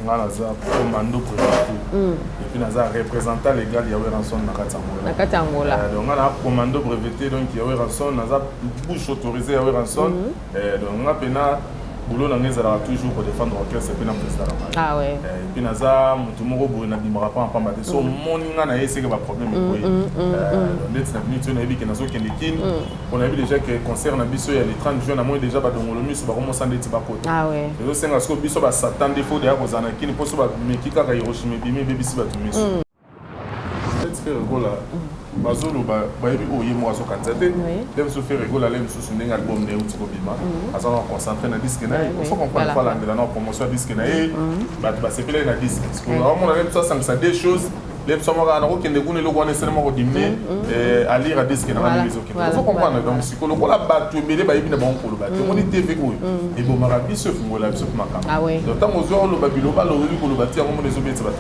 naza commando préfet et puis naza représentant légal Yahweh Ranson na Katangola donc na commando breveté donc Yahweh Ranson naza bouche autorisée Yahweh Ranson donc na pena boulot na ngeza toujours pour défendre l'orchestre et puis na président ah ouais et puis naza mutu moko boye na dimara pas en pamba te so moninga na ese que ba problème boye donc net na minute na ebi que nazo kende kin on a vu déjà que concert na biso ya les 30 juin na moi déjà ba dongolo miso ba commencer ndeti ba kota ah ouais et donc senga sko biso ba satan défaut de ya kozana kin pour so ba mekika ka Hiroshima bimi bebisi ba tumiso cette fait rigola bazolo ba yebi oye mo aso kanzate dem so fait rigola lem so sunenga album ne uti ko bima azana concentrer na disque na il faut comprendre pas l'anglais na promotion disque na ba sepela na disque parce que on a même ça des choses les sommes à la route qui ne connaissent pas nécessairement au dîner à lire à disque na la maison qui faut comprendre donc psychologue la battu mais les ba yebi na bon pour le battu on est TV ko et bon marabi se font la biso makamba ah ouais donc tant aux le babilo ba le ko le battu on les obéit ça va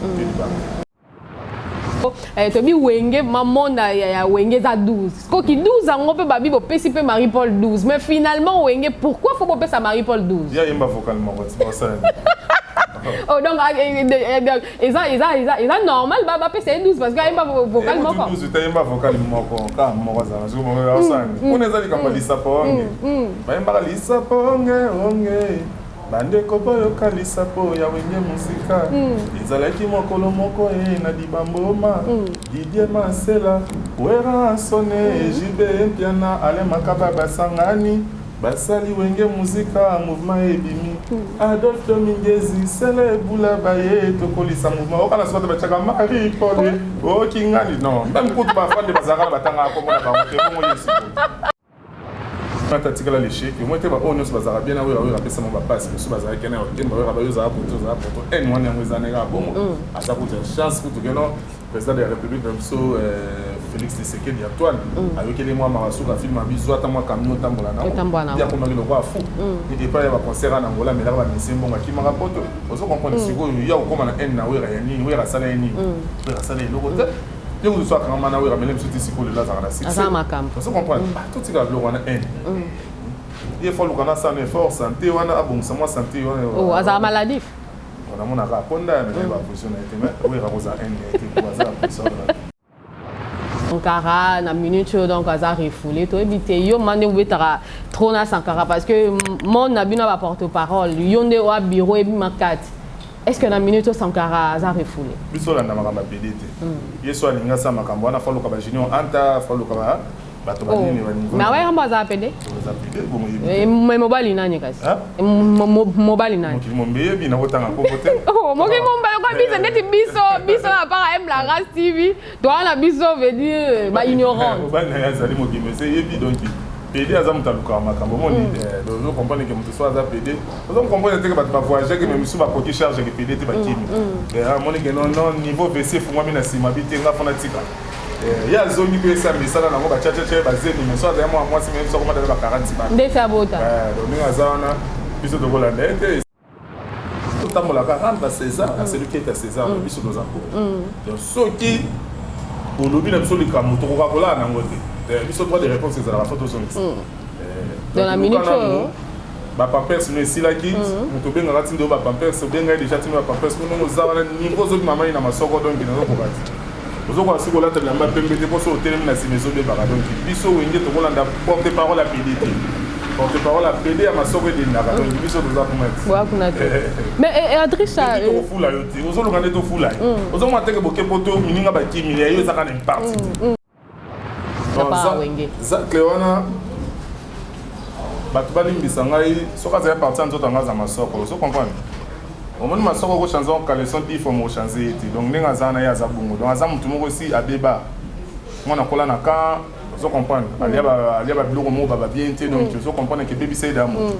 tobi wenge mamonda ya wenge za 12 ko ki 12 ango pe babi bo pesi pe Marie-Paul 12 mais finalement wenge pourquoi faut pas pesa Marie-Paul 12 ya yemba vocalement c'est ça oh donc ils normal ba pesa 12 parce que yemba vocalement quoi 12 tu yemba vocalement quoi ka mo za zo mo ya sang on ezali kama lisaponge ba yemba lisaponge onge bande ko boyo kalisa po ya wenge musika ezalaki mokolo moko na dibamboma Didier Masela wera sone jibe piana ale makaba basangani basali wenge musika mouvement ebimi Adolphe Dominguezi sele bula baye to kolisa mouvement okana sote bachaka Marie-Paul o kingani non même kutu ba fande bazaka batanga ko mona ba mote ko mo yesu quand tu as l'échec, moi tu vas on se bazar bien avoir après ça mon papa parce que ce bazar qui est on va avoir za pour et moi on est zanega bon à ça pour chance pour que non président de la République comme ça Félix Tshisekedi Antoine avec les mois Marasuka film biso ata moi camion tambola na ya ko magelo kwa fu et pas ya concert en Angola mais là va misembo qui m'a rapporté vous comprenez si go ya ko na en na wera ya ni wera sala ni wera sala ni lokote je vous sois quand mana wera même petit siko le là za na six vous comprenez tout ce que le wana en il faut le kana sans effort santé wana bon ça moi santé wana oh azar maladif on a mon raconda mais va positionner mais wera rosa en qui bazar ça Sankara na minute donc azar refoulé to ebité yo mande wetara trop na Sankara parce que mon nabina va porte-parole yonde wa bureau ebi makati est-ce que na minute Sankara azar refoulé biso la ndama ba PDT yeso alinga sa makambo wana falo ka ba junior anta falo ka ba bato ba nini ba niveau mais ouaisamba za PD za PD bon mais mobile nani kasi mobile nani mo mbeye bi na kotanga ko voter oh mo ki mobile ko biso ndeti biso à part M la race TV toi na biso veut dire ba ignorant mobile na yazali mo ki mais c'est yebi donc PD azamu taluka makambo mo ni donc comprendre que mutu soit za PD donc comprendre que bato ba voyager que même sous ba koki charge que PD te ba kimi et mon que non niveau VC fungwa mina sima bi te nga fona tika ya zongi pe sa misala na ngo ba chacha ba zeni mais soit vraiment moi c'est même ça comment dans ba 40 ba ndesa bota donc nga zana biso to bola ndete tout temps la 40 ba César c'est lui qui est à César biso dans un donc ce qui au lobby na biso lika moto ko kola na ngote biso droit de réponse c'est la photo son dans la minute ba pampers no esilaki moto benga ngati ndo ba pampers benga déjà tino ba pampers ko no zawana niveau zo mama ina masoko donc ina ko bati ozo kwa siko la tele mba pembe te poso hotel na simezo be baka donc biso wenge to kolanda porte parole à PDT porte parole à PD à masoko de ndaka donc biso to za kumati wa kuna te mais Adrissa to fula yoti ozo lokande to fula ozo mo teke boke poto mininga ba kimi ya yo za kana impact za Cléona bato balimbisa ngai soka za partir nzoto ngaza masoko so comprendre au moins masoko ko changer en caleçon dit faut mo changer ti donc ninga zana ya za bungo donc aza mutu moko si abeba mona kola na ka so comprendre alia ba biloko mo ba bien te donc so comprendre que baby say d'amour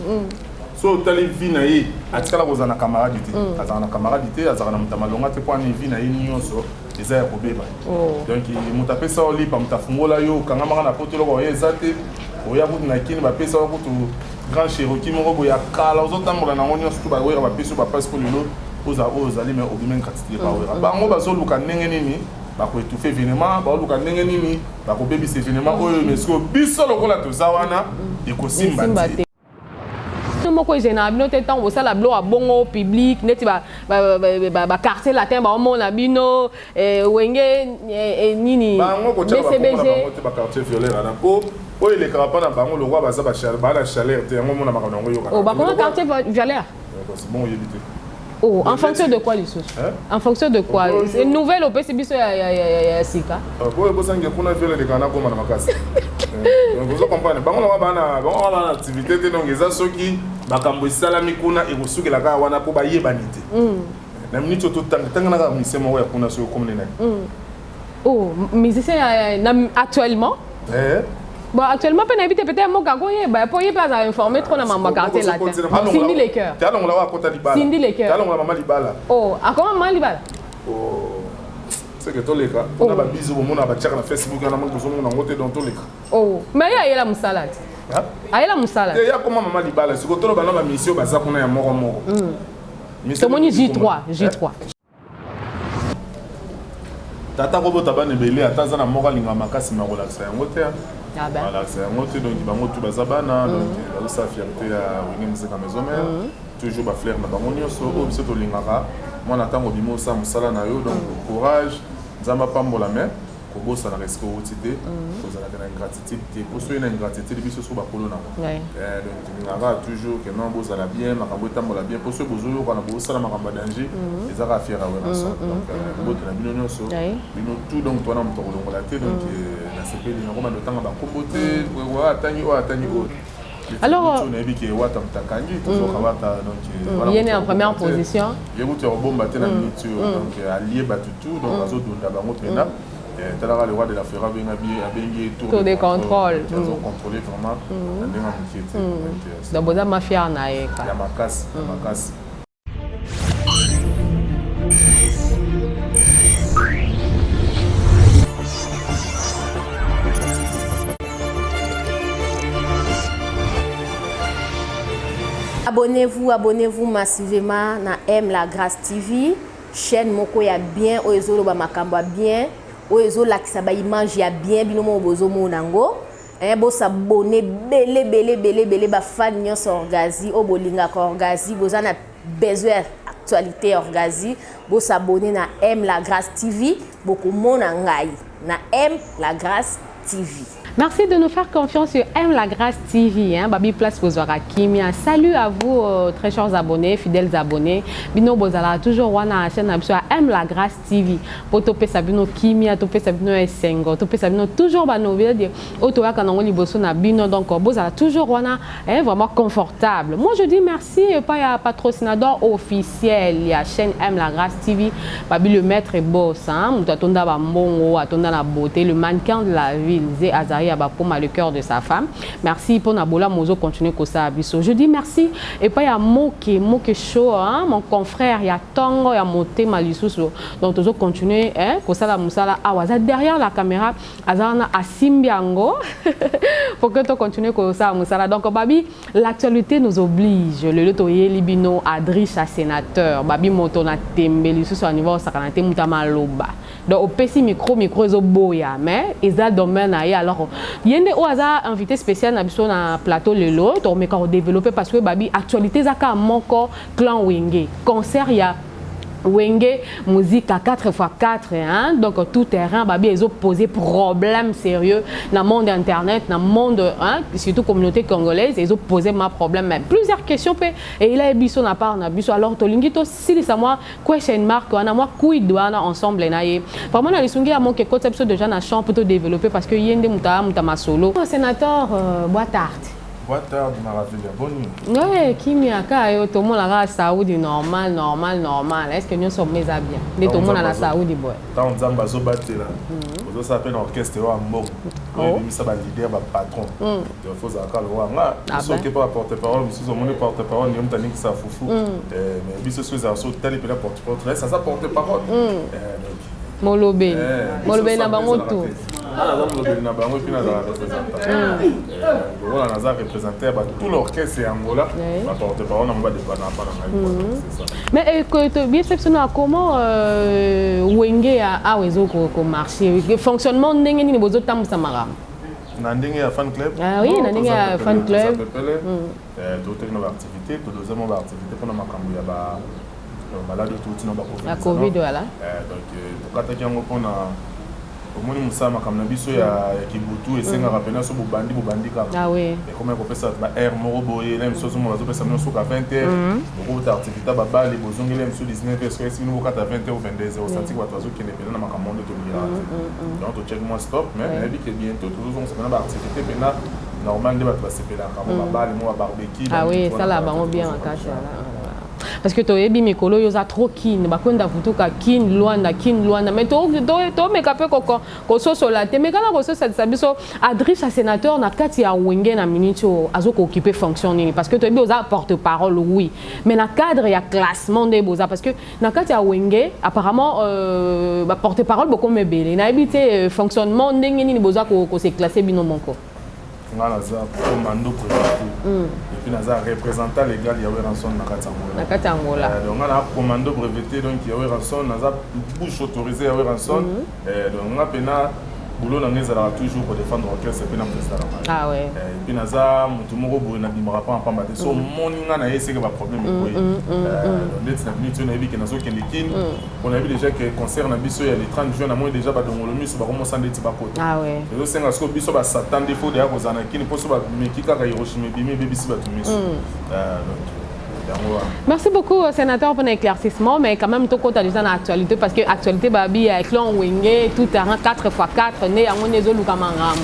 so tali vie na ye atikala kozana camaradité azana camaradité azana mutamalonga te point vie na ye nyonso eza ya kobeba donc mutape sa oli pa mutafungola yo kanga maka na poto loko ye zate oya kutu na kini ba pesa kutu grand Cherokee moko boya kala ozotambola na ngoni surtout ba wera ba peso ba passe pour lelo ozali mais obimen katitire ba wera bango bazoluka ndenge nini bako étouffer événement bazoluka ndenge nini bako bebisa événement oyo mais so biso lokola tozawana ekosimba te moko ezena bino te tant osala blo a bongo public neti ba quartier latin ba omona bino wenge nini BCBG ba quartier violet là po o il est capable na bango le roi baza ba chalet te ngo mona makambo ngo yoka oh ba comment quartier violet c'est bon yebité oh en fonction de quoi les choses en fonction de quoi c'est nouvelle au PC biso ya sika bo bo sange kuna violet de kana ko mana makasi vous comprenez bango la bana activité te donc eza soki makambo esalami kuna ekosukelaka wana po bayebani te na minute to tanga na musicien mo ya kuna so comme nene oh musicien actuellement bon actuellement pe na habite peut-être mo kako yeba po yeba za informer trop na mama quartier latin Cindy les cœurs talon la wa kota libala Cindy les cœurs talon la mama libala oh akoma mama libala oh c'est que toleka on a ba bizu mo na ba tchaka na Facebook na mo bozo mo na ngote dans toleka oh mais ya la musalade ayela musalade ya koma mama libala siko tolo bana ba mission baza kuna ya moko moko tomoni J3 tata ko bota bana belé ataza na moko linga makasi makolakisa yango te ah ben voilà c'est yango te donc bango tu baza bana donc bazo sa fierté ya wingi muzika maison mère toujours ba flair na bango nyonso o biso to lingaka mwana tango bimo sa musala na yo donc courage nzamba pambola mais kobosa na risque otité kozala na gratitude te poso ina gratitude biso so bakolo na donc lingaka toujours que non bozala bien makambo tambola bien poso bozoyo kana bosala makambo danger ezaka fier à wena so donc bote na bino nyonso bino tout donc toi na mto kolongola te donc na sepeli na koma ndotanga bakombote wa atangi o alors on a vu que wata mtakangi toujours wata donc il est en première position il y a eu bomba te na minute donc allié batutu donc azo donda bango pena talaka le roi de la Ferra benga bengi tour de contrôle ils ont contrôlé vraiment ndenga mkiete donc boza mafia na ye ya makasi Abonnez-vous massivement na M La Grâce TV, chaîne moko ya bien oezo ba makambo bien, oezo lakisa ba image ya bien binomo bozo monango. Bo s'abonner belé ba fan nyonso orgazi o bolinga ko orgazi boza na besoin actualité orgazi, bo s'abonner na M La Grâce TV, beaucoup mona ngai na M La Grâce TV. Merci de nous faire confiance sur M La Grâce TV. Babi Place Pozora Kimia. Salut à vous, très chers abonnés, fidèles abonnés. Bino Bozala, toujours wana chaîne M La Grâce TV. Pour toper Sabino Kimia, toper Sabino Essengo, toper Sabino toujours banové de Otoa Kanangoli Bosso na Bino. Donc Bozala toujours wana vraiment confortable. Moi je dis merci pas à patrocinador officiel, il y a chaîne M La Grâce TV. Babi le maître est boss, Mutatonda Bambongo, Atonda la beauté, le mannequin de la ville, Zé Azari. Le cœur de sa femme. Merci pour Nabola Mozo continuer comme ça. Je dis merci. Et puis il y a Moke Show, mon confrère, il y a Tongo, il y a Moté Malisuso. Donc toujours continuer comme ça la musala awaza derrière la caméra azana asimbiango pour que tu continues comme ça musala. Donc babi l'actualité nous oblige. Le lotoye libino Adricha sénateur babi motona tembeli sur son niveau sakanate mutamaloba. Donc au PC micro ezo boya mais ils domaine alors yende o aza invité spécial na biso na plateau lelo to me ka développer parce que babi actualité zaka moko clan Wenge concert ya Wenge musique à 4x4 donc tout terrain babi ils ont posé problème sérieux dans le monde internet dans le monde surtout communauté congolaise ils ont posé ma problème même plusieurs questions et il a biso na part na biso alors to lingito si ça moi question mark on a moi quid wana ensemble na ye vraiment na lisungi ya mon que concept déjà na champ pour te développer parce que yende muta masolo sénateur Boitard. Boa tarde, maravilha. Bonne nuit. Oui, Kimia, tout le monde a Saoudi normal. Est-ce que nous sommes mis à bien? Tout le monde a Saoudi boy. Tant on zamba zo batté là. Vous ça s'appelle orchestre wa mbongo. Oui, ça va leader ba patron. Il faut ça ka lo nga. So que pas porte-parole, monsieur mon porte-parole, ni mtani ki sa foufou. Mais biso so za so tali pe la porte-parole, ça porte-parole. Molobe na bango tout. Molobe na bango puis na représentant. Voilà na représenté tout l'orchestre et Angola. Ma porte-parole on va dépanner c'est ça. Mais que bien exceptionnel comment Wenge a wezo ko marché. Fonctionnement ndenge ni bozo tambusa mara. Na ndenge ya fan club. Ah oui, na ndenge ya fan club. D'autres activités, tout deuxième activité pour makambo ya ba malade tout na ba Covid. La Covid voilà. Donc pour kata kiango pona omoni musama comme na biso ya kibutu esenga rapena so bobandi ka. Ah oui. Et comme on peut ça ba air moro boye même chose mo bazo pesa no so ka 20h. Beaucoup d'activités ba bali bozongele même so 19h so esi no kata 20h ou 22h au senti ba tozo kene pena na makamondo to mira. Donc to check moi stop mais on dit que bientôt tous on se na ba activité pena normal de ba to sepela ka ba bali mo barbecue. Ah oui, ça là bango bien en cache là. Parce que toi ebi mikolo yo za trop kin ba konda vutuka kin luanda mais to me kapé ko so solate mais kana ko so ça biso Adriche à sénateur na kati ya wenge na minito azoko occuper fonction nini parce que toi ebi oza porte-parole oui mais na cadre ya classement de boza parce que na kati ya wenge apparemment ba porte-parole beaucoup mebele na ebité fonctionnement ndenge nini boza ko se classer bino monko ngala za commando préfet et puis naza représentant légal ya Ranson na Katangola donc ngala commando breveté donc ya Ranson naza bouche autorisée ya Ranson donc nga pena boulot na ngeza toujours pour défendre auquel c'est pena président ah ouais et puis naza mutu moko boye na bimara pa pamba te so moninga na ese que ba problème boye donc net na minute na ebi que nazo kendikin on a vu déjà que concert na biso ya les 30 juin na moi déjà ba dongolo miso ba commencer ndeti ba côté ah ouais et donc senga sko biso ba satan défaut de ya kozana kini poso ba mekika ka Hiroshima bimi bebisi ba tumiso merci beaucoup sénateur pour l'éclaircissement mais quand même tout compte déjà dans l'actualité parce que actualité babi avec clan wenge tout terrain 4x4 né yango nezo luka mangam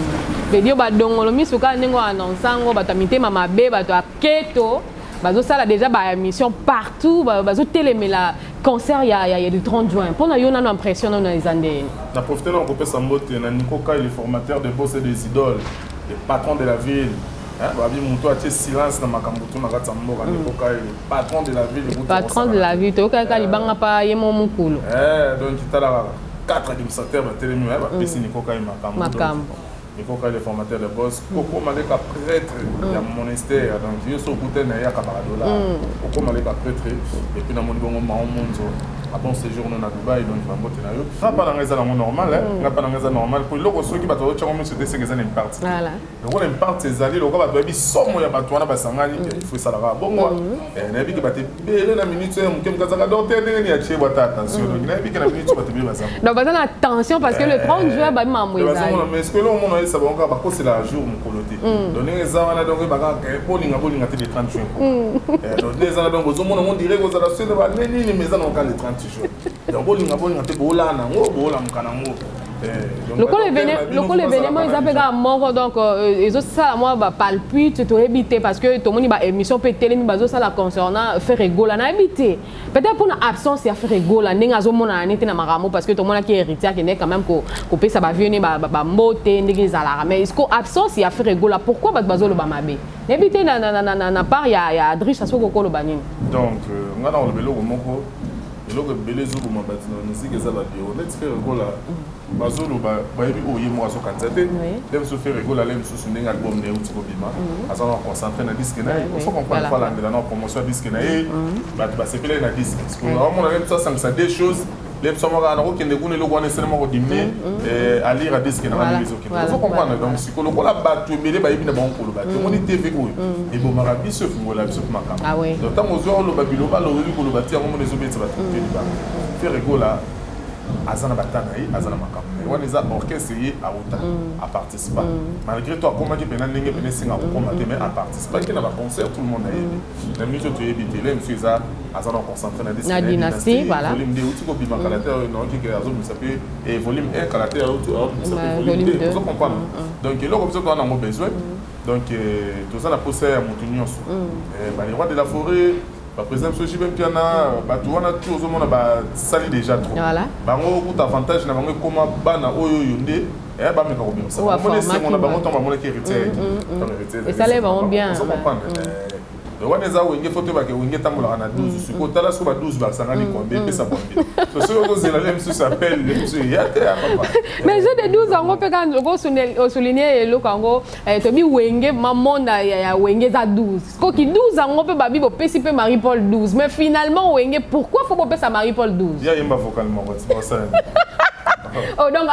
bedio ba dongolo misuka nengo annonçango batamite mama be bato aketo bazo sala déjà ba émission partout bazo télémela concert ya du 30 juin pour na yo na impression dans les années na profiter on peut s'emboter na Nikoka le formateur de boss et des idoles le patron de la ville. Babi Mouto a silence dans ma camboto na katsambo ka Nikoka le patron de la ville le patron de la ville to ka libanga pa yemo mukulu donc itala 4 administrateurs ba télémi ba pesi Nikoka makambo Nikoka le formateur de boss koko maleka prêtre ya monastère donc yo so kute na ya ka baradola koko maleka prêtre et puis na moni bongo maomonzo a bon séjour na Dubaï donc va mbote na yo na pas dans ngeza normal na pas dans ngeza normal pour loko soki bato o tchongo monsieur tese ngeza n'importe voilà loko n'importe ezali loko bato bi somo ya bato wana basangani il faut ça la bongo na bi ke bato bele na minute ya mukem kazaka docteur ndenge ni ya chebwa ta attention donc na bi ke na minute bato bi bazama donc bato na attention parce que le 30 juin ba mambo ezali mais est-ce que lo mona ça ba encore ba ko c'est la jour mon coloté donc ngeza wana donc ba ka bolinga te de 30 juin donc ngeza donc bozo mona on dirait que ça c'est ba nini mais ça non quand le 30 donc bolinga te bolana ngo bola mukana ngo le événement ils appellent à mort donc ils ont ça moi ba palpite to éviter parce que tout le monde ba émission peut télé bazo ça la concernant faire rigoler na éviter peut-être pour une absence ya faire rigoler ninga zo mona nete na maramo parce que tout le monde qui est héritier qui n'est quand même ko pe ça ba venir ba mbote ndenge zala mais est-ce que absence ya faire rigoler pourquoi bazo lo ba mabe éviter na part ya Adriche ça soko ko lo banini donc ngana lo belo moko eloko belé zo boma batina musique eza ba bio net faire rigola bazolo ba yebi oye mo aso kanzate dem so faire rigola lem so sunenga album ne uti ko bima asa na concentrer na disque na on faut comprendre pas la na promotion disque na ba sepela na disque parce que on a même ça des choses les sommes à la route qui ne connaît le roi nécessairement redimé à lire à disque na les autres il faut comprendre donc psychologue la batu mais les ba yebi na bon pour le batu on est TV ko et bon marabi se ngola biso makam donc tant ozo lo babilo ba lo ko lo batu on les obéis ba faire rigola azana batana yi azana makam on les a orchestré à autant à participer malgré toi comment tu pena ndenge pena singa ko commander mais à participer qui na ba concert tout le monde a aimé la musique tu éviter les monsieur ça azana concentré na dynastie voilà volume 2 uti ko bima caractère non qui azo me s'appelle et volume 1 caractère volume 2 vous comprenez donc là comme ça on a besoin donc tout ça la possède à Montignos bah les rois de la forêt par exemple ce jibem piana bato wana tu ozomona ba sali déjà trop bango kuta avantage na bango koma bana oyo yonde ba meka ko bien ça on est on a bango tomba mona qui héritier et ça les va bien ça comprendre wana za wenge photo ba ke wenge tambola na 12 suko tala so ba 12 ba sangani ko be pesa bombe so so ko zela lem so s'appelle le monsieur yate papa mais je de 12 ans pe kan go souligner le kango to bi wenge mamonda ya wenge za 12 ko ki 12 ans pe ba bi bo pesi pe Marie Paul 12 mais finalement wenge pourquoi faut pas pesa Marie Paul 12 ya yemba vocalement c'est ça Oh, donc,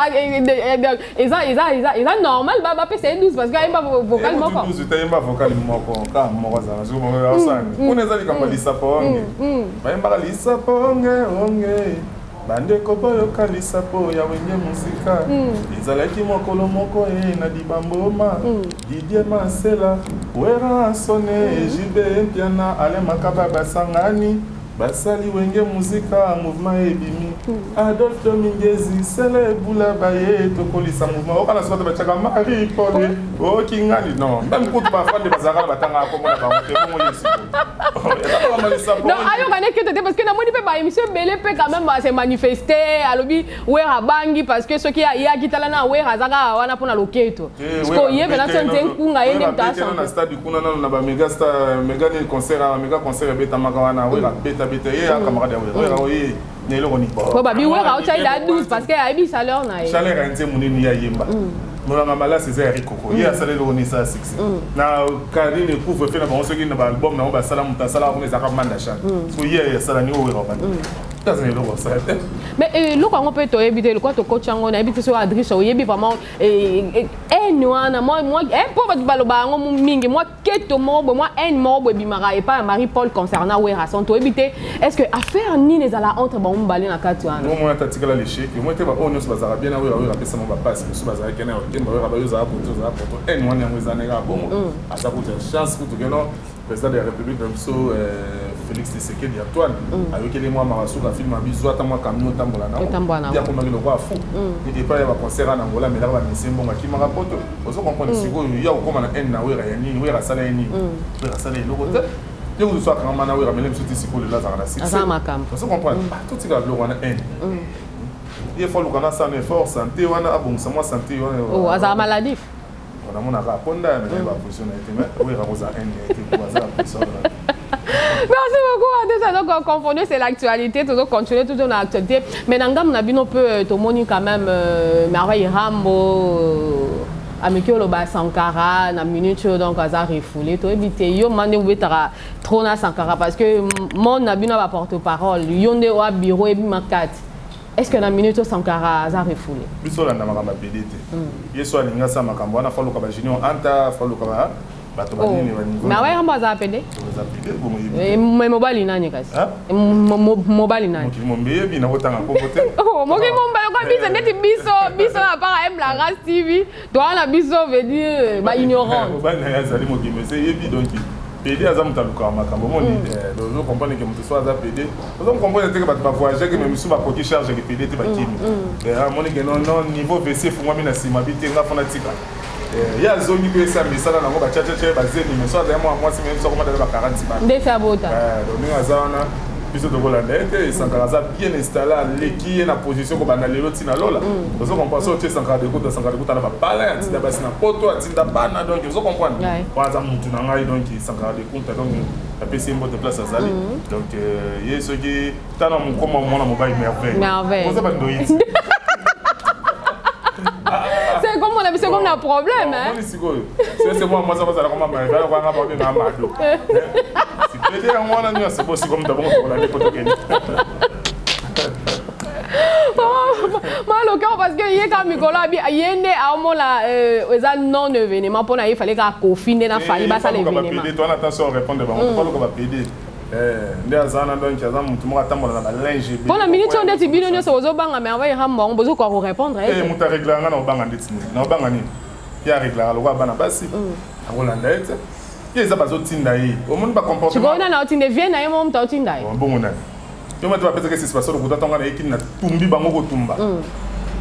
ils ont normal, c'est 12 parce qu'il y a un vocal. Il y a un vocal. Bandeko boyo kalisa po ya wenye muzika izalaki mokolo moko na dibamboma Didier Masela wera sone jibe mpiana ale makaba basangani basali wenge muzika mouvement ebimi Adolphe Dominguez sele bula baye tokolisa mouvement okana sote bachaka Marie Paul o kingani non même kutu ba fande bazaka batanga ko mona ba mote ko yesu non ayo kana que parce que na moni pe ba émission belé pe quand même se manifester alobi wera bangi parce que ce qui a kitala na wera zaka wana pona loketo parce que yebe na tente kunga yende mtasa na stade kuna na ba mega star mega concert beta makawana wera beta ye camarade wera oyi nelo koni ko ba bi wera o chai da 12 parce que aibi salaire na ye salaire nze munini ya yemba Molanga mala c'est Erikoko il a salé le Onisa 6 na Karine couvre fait na bon ce qui na album na ba sala muta sala ko ezaka mandasha so hier sala ni o wera ba mais le quand on peut te éviter le quoi te coach on éviter sur Adrisse o yebi vraiment noana moi un peu de baloba ngo mingi moi keto mo moi un mo bimara et pas Marie Paul concernant wera son to éviter est-ce que affaire ni les ala entre ba mbali na katwana moi tatikala l'échec moi te ba onos bazara bien na wera pesa mo ba passe so bazara kena o wera ba yo za pour un mois na mweza nega bon asa pour chance pour que non président de la République donc Félix Tshisekedi Antoine avec les mois Marasuka film abizo atamwa kamno tambola na ya ko magelo kwa fu et pas ya ba concert en Angola mais là ba misembo ngaki maka poto ozo comprendre siko ya ko mana en na wera ya nini wera sala ya nini wera sala ya lokota yo ko so akama na wera melem suti siko le lazara na six azama kam ozo comprendre tout tika lo wana en il faut le kana sans effort santé wana abongsa moi santé wana oh azama maladif on a mon araponda mais ba position na été wera rosa en été pour azara position. Merci beaucoup. Donc, confondre, c'est l'actualité. Toujours continuer, toujours dans l'actualité. Mais dans le Nabino peut te montrer quand même Merveille Rambo, Amikio Loba Sankara, na minute donc Azar refoulé. Tu éviter yo mande ou betara Trona Sankara parce que mon Nabino va porte-parole. Yonde wa bureau et bimakat. Est-ce que na minute Sankara Azar refoulé? Biso la ndamaka PDT. Yeso alinga sa makambo wana falo ka ba junior anta falo ka ba mais ouais on va appeler mais mobile nani kasi mobile nani mobile na kotanga popote oh moki mobile kwa biso ndeti biso na para la race TV toi na biso veut dire ba ignorant mobile na yazali moki mais c'est yebi donc PD azamu taluka makambo moni donc comprendre que mutu soit za PD donc comprendre que ba voyager que même sous ba côté charge que PD te ba kimi et moni que non niveau VC faut moi mina sima bité nga fona tika ya zoni ko esa misala nango ba chacha bazeni mais soit moi c'est même ça comment dans ba 40 ba de sabota donc nous azana biso de Rolanda et Sankara bien installé l'équipe na position ko bana lelo tina lola vous comprenez que Sankara de Sankara na ba bala tinda basi na poto tinda bana donc vous comprenez kwa za mutu na ngai donc Sankara de Kunta donc la PC mbo de place azali donc yeso ki tana mon comme mon mobile merveille vous avez ndoyiti c'est comme on a c'est comme un problème hein c'est moi ça va ça comme ma va nga ba na mado si pédé en moi là c'est possible comme d'abord pour la poto gagner moi le cas parce que hier quand Nicolas yende a mo la eza non événement pour na il fallait ka confiner na fali ba ça l'événement toi attention répondre ba on parle comme pédé ndazana donc yaza mutu mo atambola na balinge pour la minute on dit bino nyo so banga Merveille Rambo on besoin quoi répondre mutu régler nga na banga ndetini na banga ni ya régler lo bana basi a Rolanda ete yeza bazotinda yi o monde ba comportement tu vois na otinde vient na yemo mta otinda yi bon na yo matu ba pesa que c'est pas ça le kutonga na ekini na tumbi bango ko tumba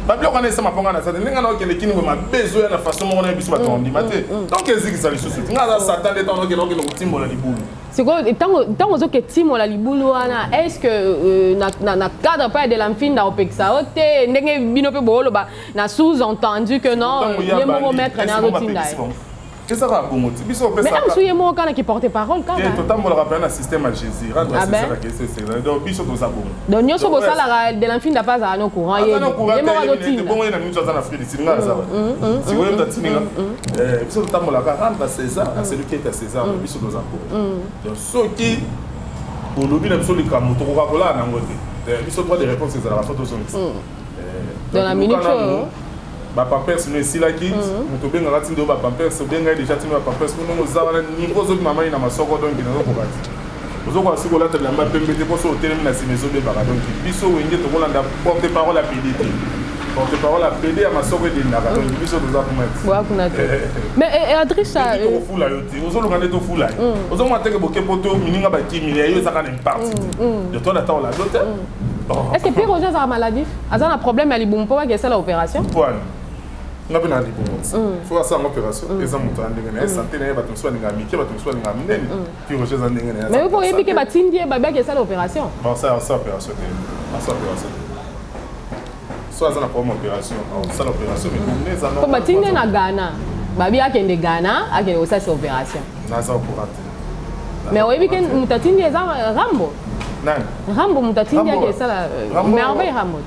bablo kana esa maponga na sate ninga na okende kini ma bezo ya na façon mo na biso batondi mate donc eziki ça lisusu nga za satan de ton okende okende kutimbola libulu c'est quoi tant aux que timo la libulu wana est-ce que na cadre pas de l'enfin da opeksa ote ndenge bino pe bolo ba na sous-entendu que non les mots mettre na rotinda c'est ça va bon biso mais am souye mo kana qui porte parole quand même totalement le rappel na système à Jésus rendre c'est ça que c'est donc biso to ça bon donc nyoso bo sala de l'enfin da pas à no courant les mots rotinda bon na minute za na frère singa ça si vous êtes tinga biso totalement la rendre César à celui qui est à César biso to ça donc ce qui au lobby na biso le kamoto ko kola na ngote biso droit de réponse c'est la photo son Dans la minute Pampers no esilaki moto obengaka ti ndo bapampers obengai déjà ti bapampers mono oza wana niveau ozobima mama ye na masoko donc nazokoka ti ozokoka soki olata bilamba pembe te mposo otelemi na nsima ezobebaka donc biso wenge tokolanda porte parole ya pd te porte parole ya pd ya masoko edendaka donc biso toza kuna te mais Adrissa tokofula yo te ozolonga nde tofula ye ozomona teke boke po to mininga bakimili yo ezaka na imparti de toi nata olado te est-ce que Pierre Roger a maladie aza na problème ya libumu mpo bakesala opération nga pena libumu fo asala opération eza moto ya ndenge na ye santé na ye bato mosusu balinga mike bato mosusu balinga minene puis roger eza ndenge na ye mais po yebi ke batindi ye babakesala opération asa opération te asa opération so aza na problème opération asala opération mais eza po batindi ye na Ghana babi akende Ghana akende kosalisa opération naza okura te mais oyebi ke moto atindi eza Rambo nani Rambo moto atindi akesala merveille Rambo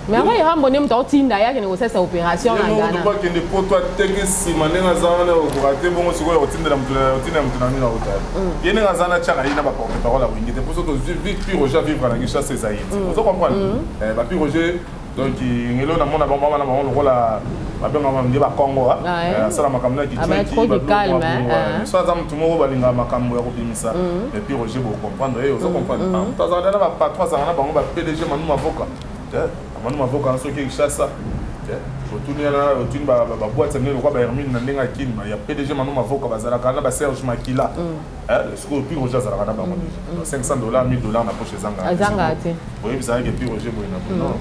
mais avant Rambo ne moto otinda yake ne kosalisa opération na Ghana yo bakende po to atenge nsima ndenge aza wana okoka te bongo sikoyo otindela moto na nini na otala ye ndenge aza na tiaka ye na baporte parole awenge te mpo so tovi Roger vivre na Kinshasa eza ye te ozo comprendre bapi Roger donc ngelo namona bango bana bango lokola babengaka nde bakongo asala makambo na kitwiki so aza motu moko balinga makambo ya kobimisa epuis Roger bocomprendre ozo comprendre moto azalaka na bapatron azalaka na bango bapdg manu mavoka manu mavoka soki ekishasa otuni baboite ndenge lokwa bahermine na ndenge akini ya pdg manu mavoka bazalaka na baserge makila sikoyo epuis Roger azalaka na bango deja $500 $1000 na poche ezanga te oyebisaka epuis Roger boye na bono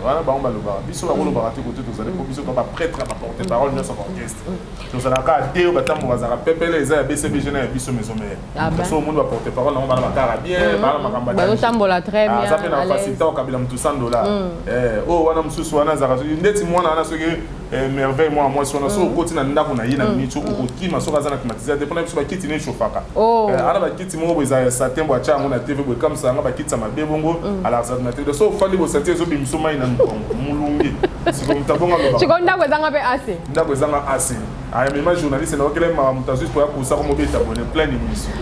wana bango balobaka biso bakolobaka te kote tozali mpo biso baprêtre baporte parole nyonso baorchestre tozalaka te oyo batambo bazalaka pepele eza ya bcbg na ya biso maison mare so omoni baporte parole nango bana bakara bien bana makambo bazotambola très bien aza mpe na facilité okabela motu $100 oyo wana mosusu wana azalaka ndeti mwana wana soki merveille mwana mwasi wana so okoti na ndako na ye na miniti okokima soki aza na climatiseur te mpona biso bakiti ne echauffaka ana bakiti moko boye eza satin bo atya yango na tv boye kamisa yanga bakiti ya mabe bongo alakisa na tv so ofandi bosati ezobimiso mai na mulungi sikoyo moto abonga sikoyo ndako ezanga mpe ase ndako ezanga ase ayamema journaliste naokela maka moto azwi po ya kosaka mobeta bone plein émission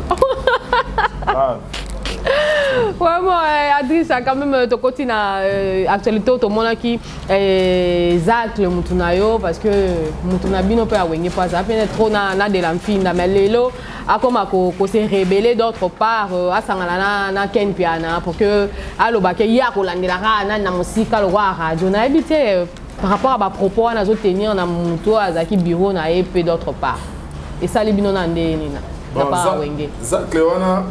vraiment Adrissa quand même tokoti na actualité tomonaki Zach le mutu na yo parce que mutu na bino pe awenge pas ça peut trop na de l'amfinda mais lelo akoma ko se rebeller d'autre part asangana na Ken Piana pour que alobake ya ko landela na musika lo wa radio na habité par rapport à ba propos na zo tenir na mutu azaki bureau na et peu d'autre part et ça les bino na ndeni na pas awenge Zach Leona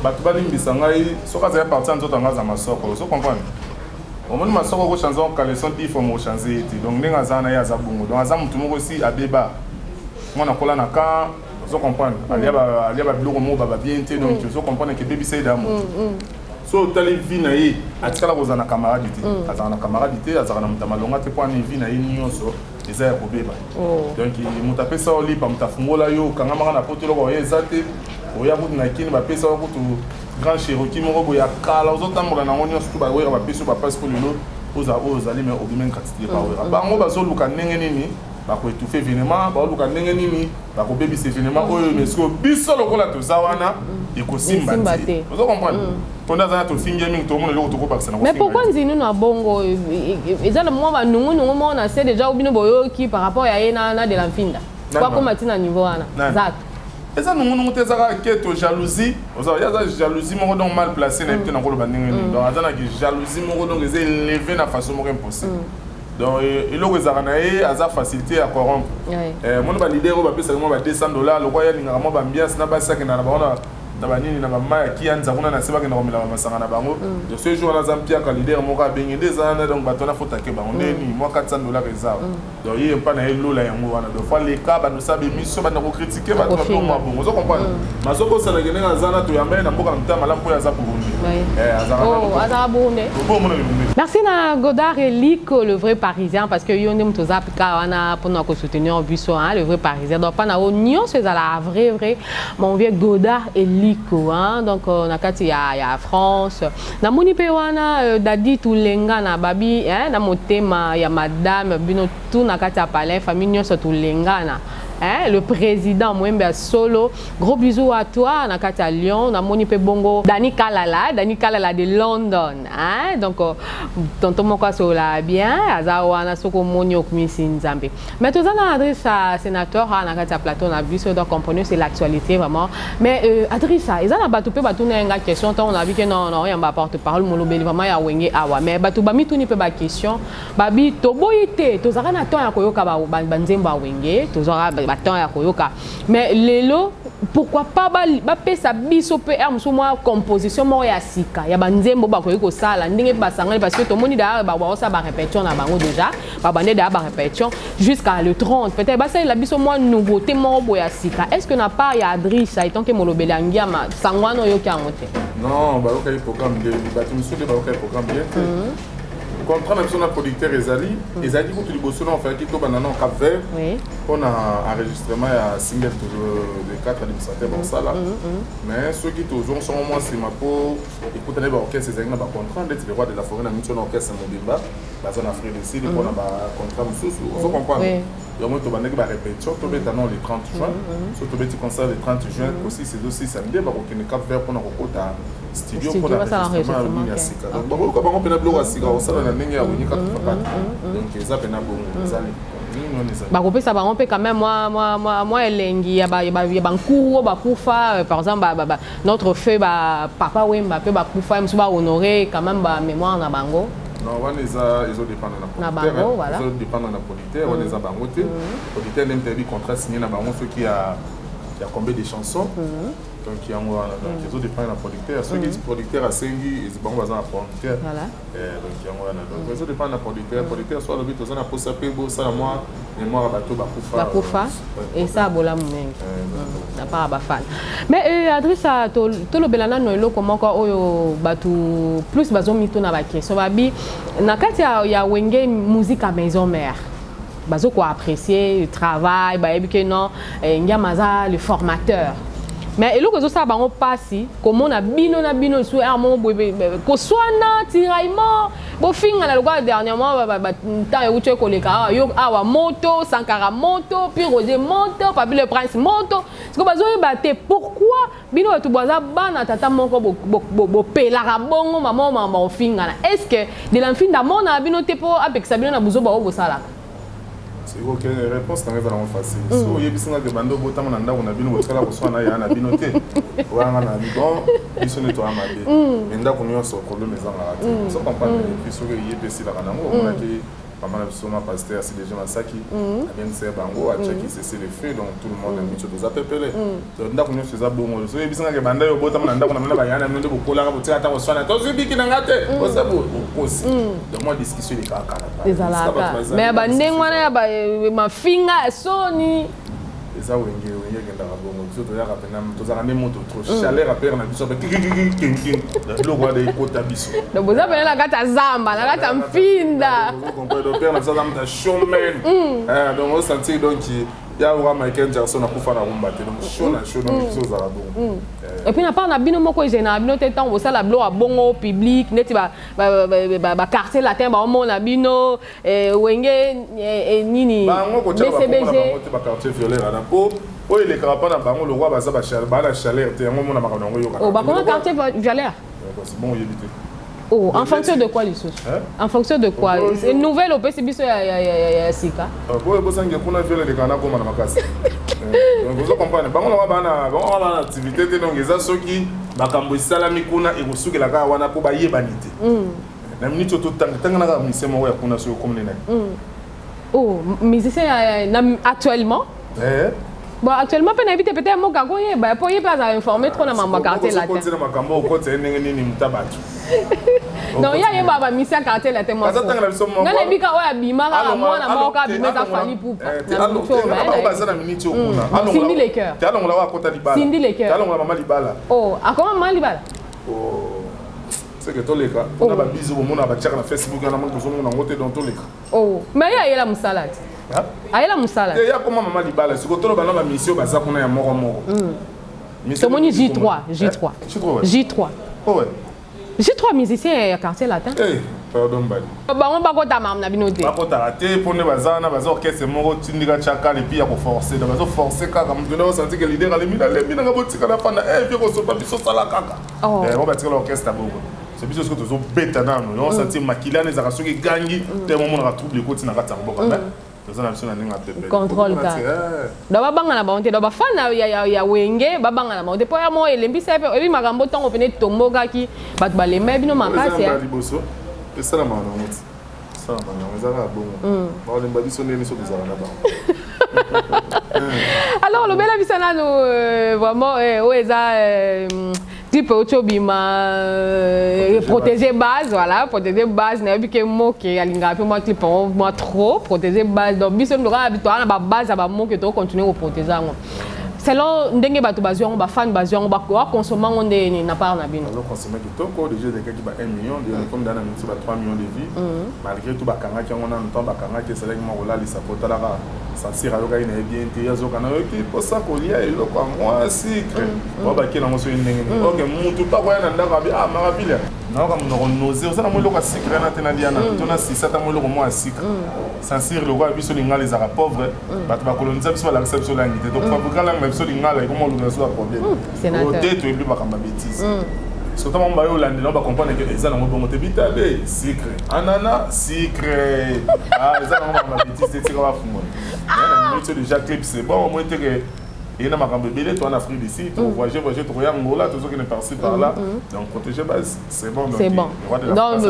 bato balimbisa ngai soki azali parti ya nzoto anga aza masoko ozo comprendre omoni masoko okochange okaleson tifome ochange ye te donc ndenge aza na ye aza bongo donc aza motu moko si abeba mwana kola na kan ozo comprendre alia babiloko moko bababien te donc ozo comprendre ke ebebisa ye da motu so otali vi na ye atikala kozala na camarade te azala na camarade te azalaka na moto ya malonga te mpo ani vi na ye nyonso eza ya kobeba donc moto apesa yo lipa moto afungola yo okangamaka na poto eloko oye eza te oya kutu na kini bapesa yo kutu grand Cherokee moko boye ya kala ozotambola nango nyonso tu bawera bapesi yo bapasi mpo lelo oyo ozali me obime nkati te bawera bango bazoluka ndenge nini bakoetufe événement baoluka ndenge nini bakobebisa événement oyo mesiko biso lokola toza wana ekosimba te ozo comprendre mpona aza na tofingi mingi tomona eloko tokobakisa na mais pourquoi nzinu na bongo eza na mwa banungunungu moko na se déjà obino boyoki par rapport ya ye na de lamfinda kwa koma ti na niveau wana zak eza nungunungu te ezaka keto jalousie aza jalousie moko donc mal placé na ye te na koloba ndenge nini donc aza naki jalousie moko donc eza élevé na façon moko impossible donc eloko ezalaka na ye aza facilité ya corrompre moni balider oyo bapesaka mwa $200 lokwa ye alingaka mwa bambiance na basi akenda na bango na banini na bamai ya kianza kuna na se bakenda komela bamasanga na bango de ce jour wana aza mpiaka lider moko abenge nde eza wana donc bato wana fotake bango ndeni mwa $400 ezawa donc ye mpa na ye lola yango wana donc fois leka banosa bemiso banda kokritike bato batomwa bongo ozo comprendre mazokosalaka ndenge aza na toyamba ye na mboka na motema malamu mpo aza burundi azaka burundi merci na Godard Eliko le vrai parisien parce que yo nde moto oza pika wana mpona kosoutenir biso le vrai parisien donc mpa na yo nyonso ezala vrai mon vieux Godard Eliko donc na kati ya France namoni mpe wana dadi tulenga na babi na motema ya madame bino tu na kati ya palais famille nyonso tulengana hein, le président Mwembe Solo. Gros bisous à toi, Nakata Lyon, Namoni Pebongo, Dani Kalala de London. Hein? Donc, tonton Moko Sola bien, Azawana Soko Moni Okmisi Nzambe. Mais tout ça, on a adressé à sénateur, Nakata Platon, on a vu, donc comprenez, c'est l'actualité vraiment. Mais Adrissa, ils ont battu une question, on a vu que non, il y a un porte-parole, Molobeli, vraiment, il y a Wenge Awa. Mais battu Bami, tout n'est pas question. Babi, Toboïté, tout ça, on a tant à Koyoka, Banzemba Wenge, tout ça, tant à Koyoka. Mais Lelo, pourquoi pas, Bapé sa biso PR, moi, composition, moi, ya Sika. Il y a Banzembo, Bakoyoko, Sala, Ndenge Basangani, parce que tout le monde est derrière, ça va répétition, on a bango déjà, Babane derrière, répétition, jusqu'à le 30. Peut-être, bah, ça, il a biso, moi, nouveauté, moi, ya Sika. Est-ce que n'a pas, il y a Adrissa, étant que Molobeli Angiama, Sangwano Yoki a monté? Non, bah, ok, programme bien, bah, tu me souviens, bah, ok, programme bien. Contrat même sur notre producteur Ezali, Ezali pour tout le bossons on fait qui tombe dans Cap Vert. On a enregistrement à single de 4 administrateurs dans ça là. Mais ceux qui toujours sont moi c'est ma peau. Écoute les orchestres c'est un contrat d'être le roi de la forêt dans mission orchestre Mobimba. La zone Afrique du Sud on a un contrat sous faut comprendre. Donc moi tu vas négocier répétition tu vas dans le 30 juin. Surtout petit concert le 30 juin aussi c'est aussi samedi bah aucun Cap Vert pour un studio pour l'enregistrement à Sika. Donc bon comment on peut l'appeler à Sika au salon ndenge ya unika tupata. Donc ça pena bongo zali. Bah ça va romper quand même moi elengi ya ba nkuru ba kufa par exemple notre feu papa Wemba pe ba kufa mso ba honorer quand même ba mémoire na bango. Non, on les a dépendant de la producteur. Ils ont dépendant de la producteur, on les a bangoté. Le producteur n'a pas contrat signé dans bango ceux qui a combien de chansons. Donc ils ont dépendant de la producteur. Ceux qui sont producteurs à Sengi, ils ont besoin de producteur. Voilà. Donc ils ont dépendant de la producteur. Le producteur soit le but aux ana posa pe bo ça moi mémoire bateau bakufa et ça bola mmengi. Na pas ba fan. Mais Adrissa to le belana no elo comment ko oyo batu plus bazo mito na ba question babi na kati ya wenge musique à maison mère. Bazo ko apprécier le travail ba ebi que non ngamaza le formateur. Mais et que ça bango passi comment na bino sur armon ko soana tiraillement bo finga na loi dernièrement temps et uche ko leka yo awa moto Sankara moto puis Roger moto Papi le Prince moto ce que bazo baté pourquoi bino to boza bana tata moko bo pelara bongo maman finga est-ce que de l'enfin d'amon na bino te po avec ça bino na buzo ba o sala. C'est ok, réponse est vraiment facile. Si vous avez besoin de bando botam na ndako na bino botala ko swana ya na bino te. Wanga na bon, biso ne to amabe. Ndako nyonso problème ezanga te. Ça comprendre puis so que yebesi la kanango on a qui maman na biso ma pasteur c'est déjà masaki. Bien c'est bango a checker c'est le fait donc tout le monde a mis sur des appels. Donc ndako nyonso za bongo. So yebisi nga banda yo botam na ndako na mena ba yana ndo bokola ka botia ta ko swana. To zibiki na ngate. Ko ça bo aussi. Donc moi discussion les kaka. Mais bandengwana ma finga soni eza wenge genda kabongo biso to ya kapena to za ne moto trop chaleur a perdre na biso pe le roi de kota biso donc vous avez la gata zamba la gata mfinda vous comprenez donc perdre na zamba ta showman donc on sentit donc ya wa Michael Jackson na kufa na rumba te donc show donc biso za kabongo et puis na pas na bino moko gena bino te temps ça la blo a bongo public neti ba quartier latin ba mo na bino wenge nini BCBG ba quartier violet na po o il est capable na bango le roi baza ba chaleur te ngo mona makano ngo yoka oh ba comment quartier violet c'est bon yebite oh en fonction de quoi les choses en fonction de quoi c'est une nouvelle au PC biso ya Sika bo sange kuna violet de kana ko mana makasi donc vous comprenez bango na bana activité te donc eza soki bakambo salami kuna e kusukela ka wana ko bayebanite na minute to tanga na musicien mo ya kuna so comme nene oh musicien actuellement bon actuellement pe na habite peut-être mo gago ye ba po ye pas à informer trop na mama quartier latin ko tsena makambo ko tsena nini mutabatu non ya ye baba misia quartier latin mo na na bika oya bimara mo na mo ka bimeza fali poupa na mucho ba baza na minute okuna Cindy les cœurs ti alongola wa kota libala Cindy les cœurs ti alongola mama libala oh akoma mama libala oh c'est que tous les cas on a ba bizu mo na ba check na Facebook na mo ko na ngote dans tous les cas oh mais ya la musalade ayela musala ya koma mama libala siko tolo bana ba mission baza kuna ya moko Tomoni J3 J3 J3 oh ouais J3 musicien à quartier latin pardon bali bango bakota mam na bino te bakota te pone bazana bazo orchestre moko tindika chaka le pia ko forcer da bazo forcer kaka mutu na senti que leader ale mina ngabotika na fana vie ko sopa biso sala kaka on batika l'orchestre boko c'est biso ce que tozo beta nano on senti makilane za kasoki gangi te moment na trouble ko tina kata boka contrôle ka da banga na baonte da bafana ya wenge babanga na baonte po ya mo elembi sepe ebi makambo tongo pene tomboka ki bat baleme bino makasi ya liboso esa la mano muti ça mano ezaka bongo ba lemba biso nene so bizara na ba alors le bela bisana no vraiment oeza type ochobima protéger base voilà protéger base na bi ke moke alinga pe moi clip moi trop protéger base donc biso ndo habitué na ba base ba moke to continuer au protéger ngo selon ndenge bato bazwango ba fan bazwango ba consommer ngonde na part na bino alors consommer de toko déjà des qui ba 1 million de comme dans na minute ba 3 millions de vies malgré tout ba kanga ki ngona nto ba kanga ki c'est là mo la li sapota la ça sira yoka ina bien te yazo kana yoki pour ça ko lia elo kwa moi secret ba ki na mo so ndenge OK mutu pa kwa na ndaka bi marabile na ka mo nausée ça na mo loka secret na tena diana to na si ça ta mo loko mo secret sincère le roi biso linga les arabes pauvres ba to ba coloniser biso la réception la ngité donc fabriquer la même so linga la comment le so problème au tête et puis ba kamba bêtise surtout mon bayo lande non ba comprendre que eza na mo bongo te bitabe secret anana secret eza na mo ba bêtise te ka ba fumo na minute déjà clip c'est bon au moins te que et na makambe belé toi en Afrique d'ici tu voyager tu regardes Angola tout ce qui est par-ci par là donc protéger base c'est bon c'est bon donc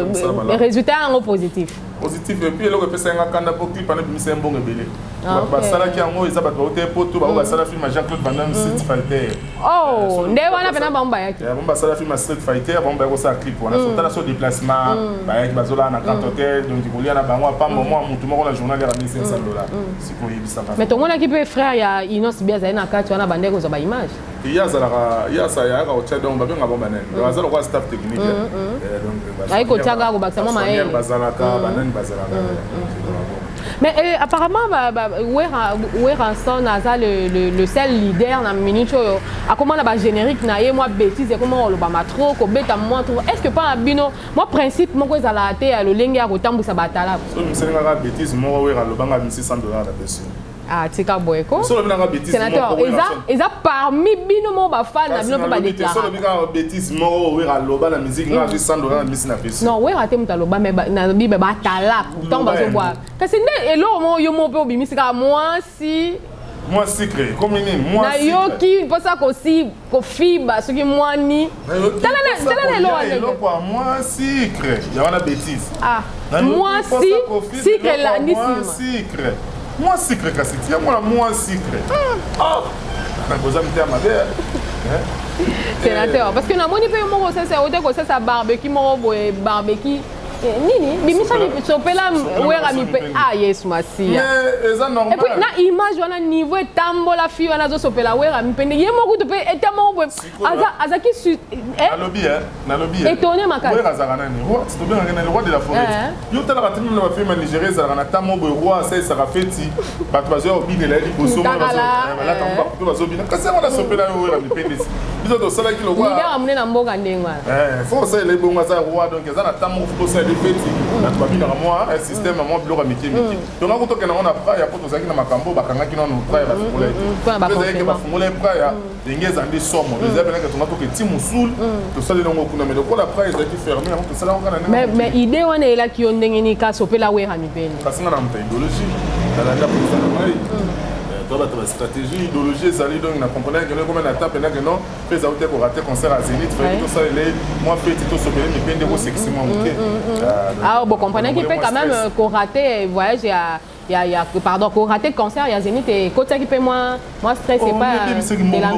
les résultats sont positifs et puis le que c'est un kanda pour clip en bi c'est un bon belé ba sala ki ango eza bato te poto ba sala film Jean-Claude Van Damme Street Fighter oh nde wana pena bamba yaki ba sala film Street Fighter bamba ko sa clip wana so tala so déplacement ba yaki bazola na grand hôtel donc il y a na bango pas moment mutu moko na journal ya $1500 siko yebisa mais ton mona ki pe frère ya Inos Biaza na kati wana bande ko za ba image ya ça ya ka ocha donc ba benga bomba nene bazalo kwa staff technique donc ai ko chaga ko bakisa mama elle bazala ka banane bazala mais apparemment Ranson Naza le seul leader na minute a comment na générique na ye moi bêtise et comment le ba matro ko beta moi trop est-ce que pas bino moi principe moko ezala te ya lolenge ya kotambwisa batala so msenga ka bêtise mo wera lo banga $1600 la dessus ah tika boyeko so le banga bêtise sénateur eza parmi bino mo ba fan na bino ba déclarer so le banga bêtise mo wera lo ba la musique na $100 na misi na pesi non wera te mutalo ba me na bibe batala pourtant bazo boire kasi nde elo mo yo mo pe obimisi ka moi secret comme ni moi na yoki pour ça ko fiba ce qui moi ni tala lo kwa moi secret ya wana bêtise moi secret la ni secret moi secret kasi tia moi secret na boza mtia mabe sénateur parce que na moni pe mo ko ça o te ko ça barbecue mo barbecue nini bimisa sopela wera mi pe yes masia mais eza normal et puis na image wana niveau tambola fi wana zo sopela wera mi pende ye moko to pe etamo bo azaki na lobby étonné makasi wera zaka nani roi to bien ngena le roi de la forêt yo tala ka tinu na film nigérien zaka na tamo bo roi ça sera feti bato bazo bine la liboso mo la tamba ko bazo bine kasi wana sopela wera mi pende biso to sala ki lo roi leader amune na mboka ndengwa faut ça le bonga za roi donc eza na tamo ko ça feti na babina moi un système moi bloc amitié donc on to kana on a pra ya poto zaki na makambo bakanga kino no pra ya bafungula et puis bafungula pra ya ngeza ndi somo les abena que tomato que timusul to sala longo kuna mais ko la pra ezaki fermé on to sala on kana mais idée wana ela ki ondenge ni ka sopela we ha mipende kasi na mta idéologie la nda pour ça mai toi la stratégie idéologie ezali donc na comprendre que comme na tape na que non fait ça ou rater concert à Zénith fait tout ça les moi fait tout sopela mipende ko seximent OK bon comprenez qu'il peut quand même qu'on raté voyage il y a pardon qu'on raté concert il y a Zénith et côté qui peut moi stress c'est pas de la fin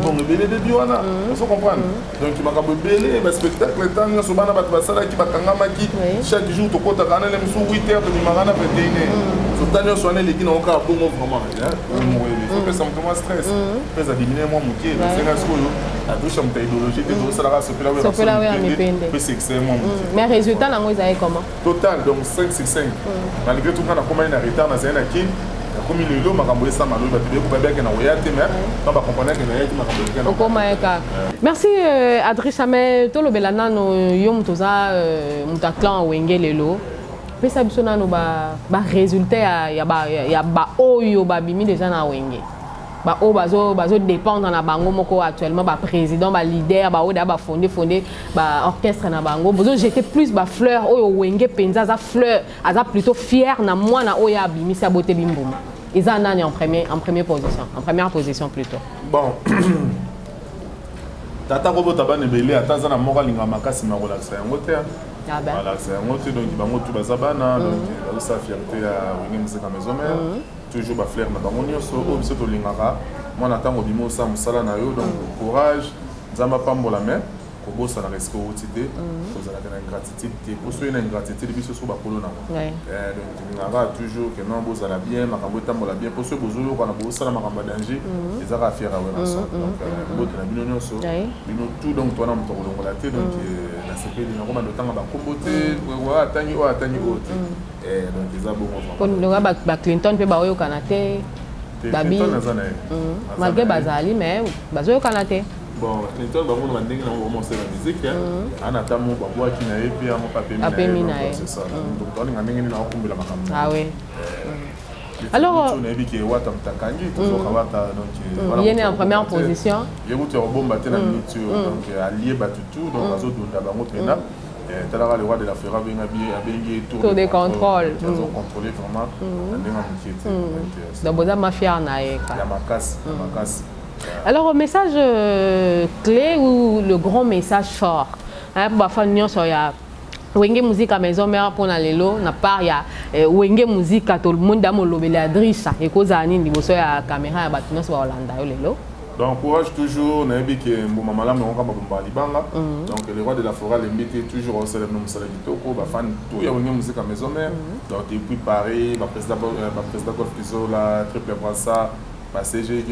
bon le bébé de wana faut comprendre donc tu m'as belé ba spectacle tanga so bana bato basala ki bakanga maki chaque jour to kota kana le musu 8h de marana 21h so tanyo so ne leki na oka bongo vraiment il faut que ça me commence stress peut ça diminuer moi mukie c'est nga so yo a douche am idéologie de so la sopela we amipende peut c'est extrêmement mais résultat nango ils avaient comment total donc 5-5 malgré tout on a combien de retard dans un qui comme il est là, ma ça m'a dit que bébé qui n'a rien été mais on va comprendre que n'a été merci Adrissa mais tout le belana no yom toza mutaklan wenge lelo pesa biso na no ba résultat ya ba oyo ba bimi déjà na wenge ba o bazo dépendre na bango moko actuellement ba président ba leader ba o da ba fondé ba orchestre na bango bozo jeter plus ba fleur oyo wenge penza za fleur aza plutôt fier na moi na oya bimi sa beauté bimbuma eza nani en première position plutôt bon tata robo tabane belé ataza na moko linga makasi ma relaxa yango te voilà c'est un autre donc bango tout bazabana donc ça fierté à wenge musique maison mère toujours ba fleur na bango nyonso o biso to lingaka moi na tango bimo sa musala na yo donc courage nzamba pambola mais ko bossa na risque otité ko za na gratitude te ko so na gratitude biso so ba kolo na donc lingaka toujours que non boza la bien makambo tambola bien ko so bozo ko na bossa na makambo danger ezaka fier awe na so donc boto na bino nyonso bino tout donc toi na mto ko longola te donc na sepeli na koma ndotanga ba kombote wa atangi ote donc eza bongo ba Clinton pe ba oyo kanate babi malgré bazali mais bazo yo kanate bon Clinton ba mona ndenge na commencer la musique ana tamo ba boa ki na epi amo papemi c'est ça donc on nga ndenge na okumbela makambo ah oui alors on a vu que wata mtakangi toujours kawata donc il est en première position il est bomba tena minute donc allié batutu donc bazo donda bango pena Talara le roi de la Ferra a bien tour de contrôle. Ils ont contrôlé vraiment. Donc, vous avez ma fière naïe. La macasse. Alors, un message clé ou le grand message fort pour faire sur ya wenge musique à maison mère pour nalelo na part ya wenge musique à tout le monde dans mon lobby Adrissa et cause ani liboso ya caméra ya batunos ba Hollanda yo lelo. Donc courage toujours, on a vu que mon maman là, on va libanga. Donc le roi de la forêt, l'invité toujours au célèbre nom Salah Kitoko, bah fan tout, il y a une musique à maison mère. Donc depuis Paris, bah président Golf Piso, la triple brassa, bah CG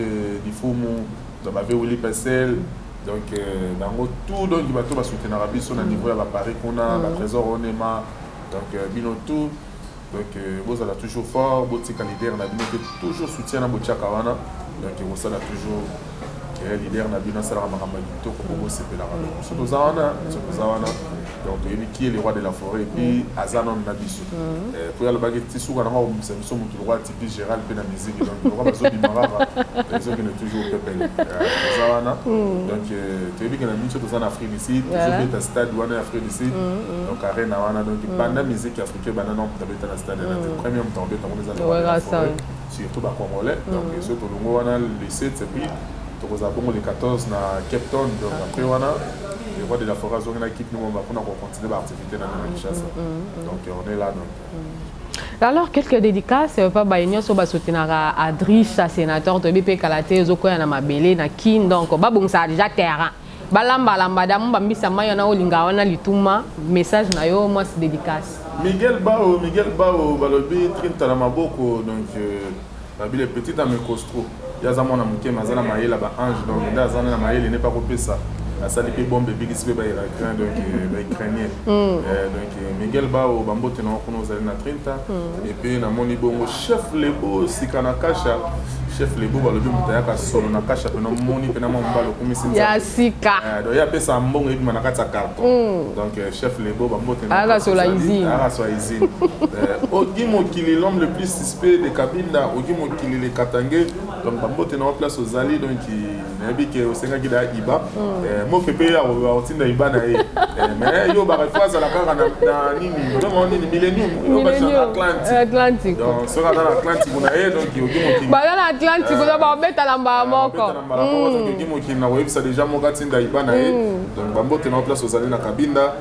du Foumou, donc bah Willy Pessel. Donc dans tout, donc il va tout soutenir Arabi sur le niveau à Paris qu'on a, bah Trésor Onema, donc Bino tout. Donc vous allez toujours fort, Botika leader, on a toujours soutien à Botia Kawana. Donc vous allez toujours leader na bina sala makamba to ko bo sepela so to zawana donc qui est le roi de la forêt et puis azanon na biso pour ya le baguette sou kana ko msemso mutu le roi type Gérald pe na musique donc le roi bazo bimarara les qui ne toujours pepele zawana donc tu es bien na biso to zana Afrique ici toujours ta stade wana Afrique ici donc arena wana donc banda musique africaine bana non tabeta na stade na premier temps de temps les surtout ba congolais donc surtout le wana le 7 et puis le 14 na Cape Town, donc après on a le roi de la forêt zone équipe nous on va continuer l'activité dans la chasse. Donc on est là donc. Alors quelques dédicaces pas baigner sur soutenir Adrissa sénateur de BP Kalaté zoko na mabele na kin donc ba bongsa déjà terrain. Balamba damu bambisa mayo na olinga wana lituma message na yo moi c'est dédicace. Miguel Bao balobi trinta na maboko donc babile petit à mes costro. Il y a un homme qui est un maïl là-bas, ange, donc il y a un maïl, il n'est pas coupé ça. Ça n'est pas bon, bébé qui se fait bailler la crainte, donc ukrainien. Donc Miguel Bao, Bambo, tu n'as pas connu na 30 et puis na moni bongo chef lebo sikana kasha chef lebo ba lobi mutaya ka solo na kasha pe na moni pe na mamba lo komisi ya sika donc ya pesa mbongo ebi na kata carton donc chef lebo Bambo tu n'as pas sola izine Ogi Mokili l'homme le plus suspect de Kabinda Ogi Mokili le Katangé donc Bambo tu n'as place aux alliés donc il n'a que au senga gida iba mo pepe ya otinda iba na mais yo ba refoise la kara na nini vraiment nini millennium Atlantique donc sera dans l'Atlantique on a donc Ogi Mokili ba dans l'Atlantique on va mettre la moko donc Ogi Mokili na websa déjà mo gatinda iba na donc Bambo tu n'as place aux alliés na Kabinda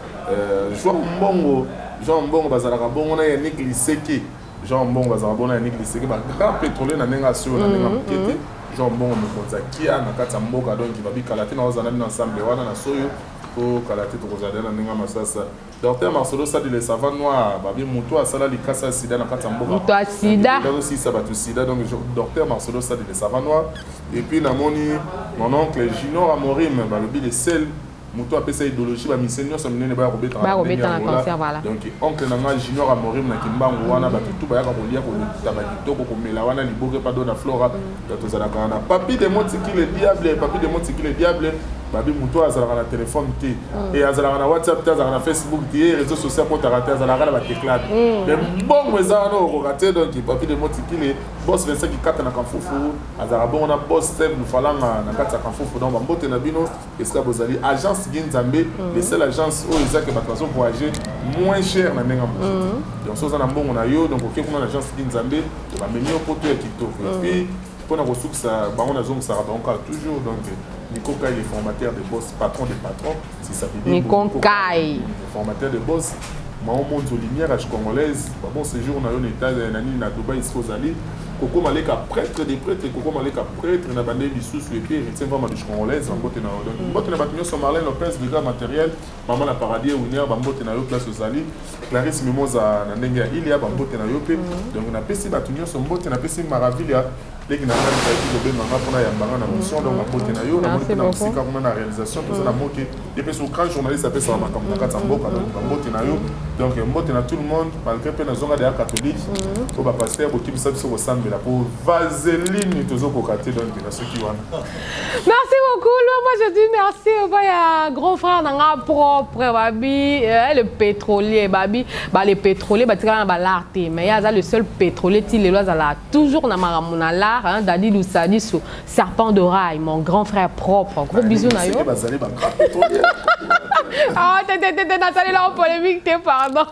Jean Mbongo bazalaka bongo na Yannick Liseki Jean Mbongo bazalaka bongo na Yannick Liseki ba grand pétrolier na nenga sur na nenga mokete Jean Mbongo mokonza kia na kata mboka donc il va bi kalate na ozana na ensemble wana na soyo ko kalate to kozala na nenga masasa Docteur Marcelo Sadi le savant noir ba bi muto asala likasa sida na kata mboka muto sida donc aussi ça ba to sida donc Docteur Marcelo Sadi le savant noir et puis na moni mon oncle Junior Amorim ba le bi le sel moto apesa idéologie ba misenyo so minene ba robeta na concert voilà donc oncle nanga junior amorim na kimbangu wana ba tout ba ya kolia ko tabakitoko ko mela wana liboke pas dona flora to zala kana papi de motiki le diable babi moto azalaka na téléphone te et azalaka na WhatsApp te azalaka na Facebook te réseaux sociaux pour tarater azalaka na ba teclade mais bon ezana no raté donc papi de motiki boss 25 qui kata na kanfufu azalaka bon na boss step nous falanga na kata kanfufu donc mbote na bino esika bozali agence Ginzambe les seules agences où ils que bato voyager moins cher na nenga moto donc so za na mbongo na yo donc ok kuna agence Ginzambe ba menio poto ya kitoko et puis pour na ressources bango na zong ça donc toujours donc Nico Kai, les formateurs de boss, patron des patrons, si ça veut dire. Nico Kai. Formateur de boss, Maman monte aux lumières, à congolaise. Bon séjour, on a eu l'état de Nani, na Dubaï, Skozali. Koko Maleka, prêtre des prêtres, Koko Maleka, prêtre, na bandé du sous les pieds, et vraiment du congolaise, en botte na donc. Botte na battu sur Marlène Lopez, du gars matériel, Maman la paradis, Ounia, Bambote na yo, place aux Ali. Clarisse Mimosa, Nanenga, Ilia, Bambote na yo, donc on a pessé battu sur Botte, on a pessé Maravilia. Les gens qui ont été en mission, donc la réalisation, tout ça, et puis sur grand journaliste, ça fait ça, donc tout le monde, malgré que nous avons des catholiques, pour le pasteur, pour qui ça se ressemble, pour vaseline, tous aux côtés, donc ceux qui ont. Merci beaucoup, moi je dis merci au grand frère dans propre, le pétrolier, les pétroliers, mais il y a le seul pétrolier, il est toujours dans ma là. Dadi Loussadi sous serpent de rail, mon grand frère propre. Gros bisous Nayo. Ah, Nathalie là en polémique, pardon.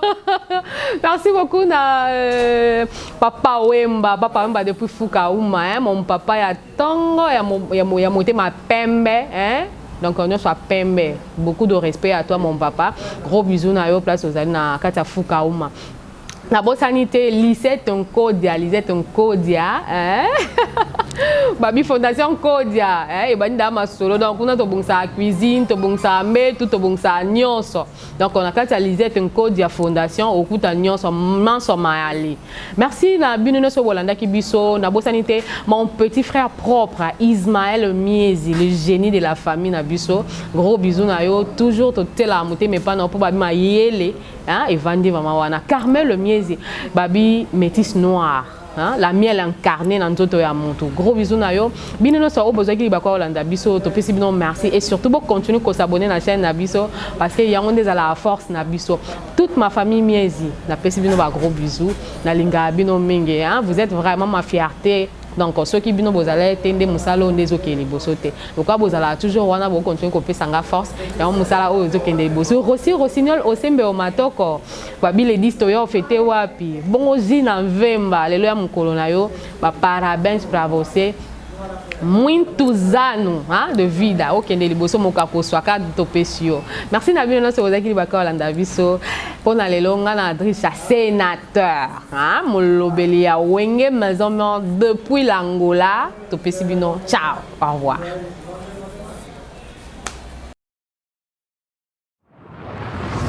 Merci beaucoup Papa Wemba depuis Fukaouma, mon papa ya Tongo, ya monté ma pembe, hein. Donc on est sur pembe. Beaucoup de respect à toi mon papa. Gros bisous Nayo place aux années na Katia Fukaouma. La bonne sanité, lycée ton Kodia, Babi Fondation Kodia, et Bandama Solo, donc on a tout bon sa cuisine, tout bon sa mail, tout bon sa nyonso. Donc on a catalysé ton Kodia Fondation au coup de nyonso, manso maali. Merci na binuno so Wolanda Kibiso, na bonne sanité, mon petit frère propre, Ismaël Miezi, le génie de la famille na biso. Gros bisous na yo, toujours tout la monté, mais pas non pour babi ma yele, hein, et Vandi Vamawana. Carmel le Miezi, babi métis noir. Hein? La miel incarnée dans tout ya monto. Gros bisous na yo. Binono so besoin ki bako Olanda biso to pesi bino merci et surtout pour continuer à s'abonner à la chaîne na biso parce que y a des à la force na biso. Toute ma famille Miezi na pesi bino ba gros bisous na linga bino mingi hein. Vous êtes vraiment ma fierté. Donc ceux qui bino bozala tende musalo ndezo kende bosote. Donc bozala toujours wana bo continuer ko pesa nga force ya musala o zo kende boso. Rossignol osembe o matoko. Babi les distoyo fete wapi. Bongo zina vemba lelo ya mukolo na yo ba parabéns para você. Muitos anos de vida. Ok, liboso mokako swaka topesio. Merci na bino so ozaki baka Olanda biso. Pona lelo nga na Adrissa sénateur. Molobeli ya wenge maison depuis l'Angola. Topesi bino. Ciao. Au revoir.